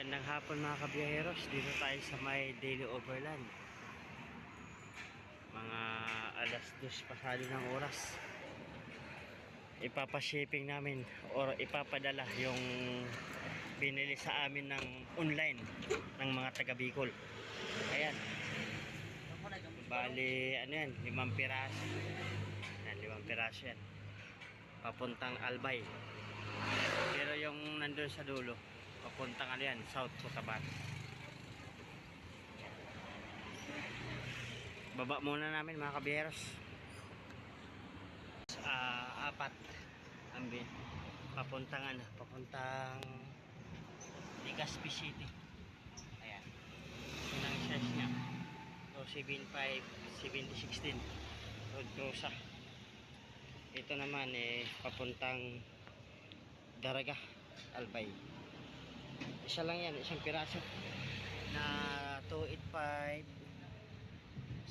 Magandang hapon mga kabiyaheros. Dito tayo sa may Daily Overland. Mga alas 2 pasado ng oras. Ipapashipping namin or ipapadala yung binili sa amin ng online ng mga taga Bicol. Ayan. Bali, ano yan, 5 piraso. Ayan, 5 piraso yan. Papuntang Albay. Pero yung nandun sa dulo, papuntang ano yan, South Cotabato. Baba muna namin mga kabiyeros. Apat ambi papuntang ano, papuntang Legazpi City. Ayan. Yun ang size niya. 275 7016 Road Cruza. Ito naman papuntang Daraga, Albay. Isa lang yan, isang piraso na 285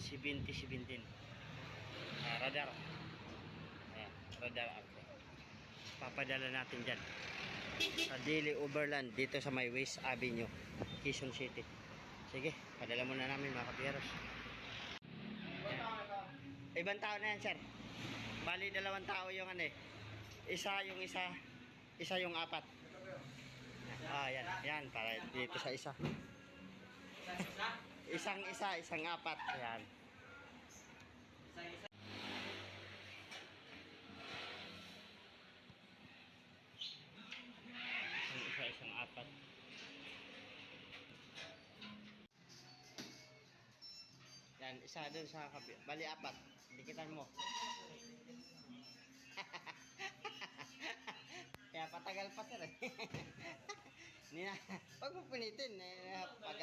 7017 radar. Ayan, radar arte. Papadala natin dyan sa Daily Overland dito sa may West Avenue, Quezon City. Sige, padala muna namin mga kapiyeros. Ibang tao na yan, sir. Bali 2 tao yung ano isa yung 4. Yan, yan para dito sa isa. Isang 4. Ayan. Isang 4. Yan, isa doon sa bali 4. Dikitan mo. Kaya patagal pa sir. Nina, pag pupunitin pag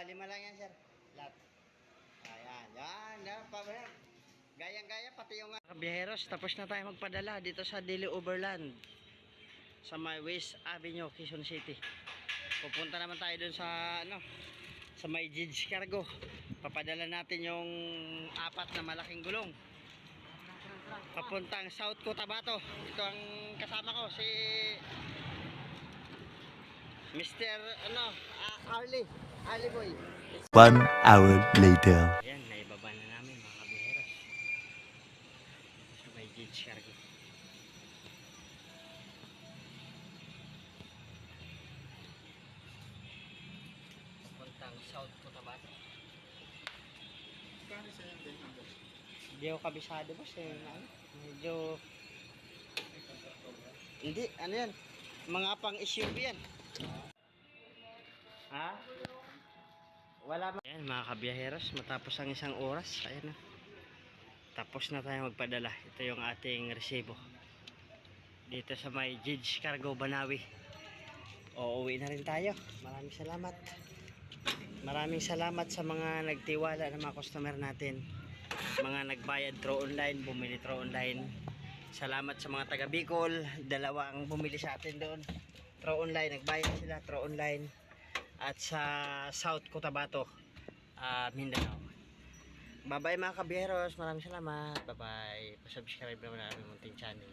5 lang yan sir. Lahat. Yan, pabaya. Gayang-gaya pati yung kabiyaheros, tapos na tayo magpadala dito sa Daily Overland sa may West Avenue, Quezon City. Pupunta naman tayo dun sa sa may Jidge Cargo. Papadala natin yung 4 na malaking gulong papuntang South Cotabato. Ito ang kasama ko, si Mr. Arlie Boy. 1 hour later. Ayan, naibaba na namin mga kabiyaheros sa may Jidge Cargo. Papuntang South Cotabato. Hindi ako kabisado boss medyo hindi, ano yan, mga pang SUV yan. Wala ba? Ayan mga kabiyaheros, matapos ang 1 oras, ayan na, tapos na tayo magpadala. Ito yung ating resibo dito sa may Jidge Cargo, Banawi. Uuwi na rin tayo. Maraming salamat sa mga nagtiwala na mga customer natin, mga nagbayad through online, bumili through online. Salamat sa mga taga Bicol, 2 ang bumili sa atin doon through online, nagbayad sila through online. At sa South Cotabato, Mindanao. Bye bye mga kabiyeros, maraming salamat. Bye bye. Subscribe naman namin munting channel.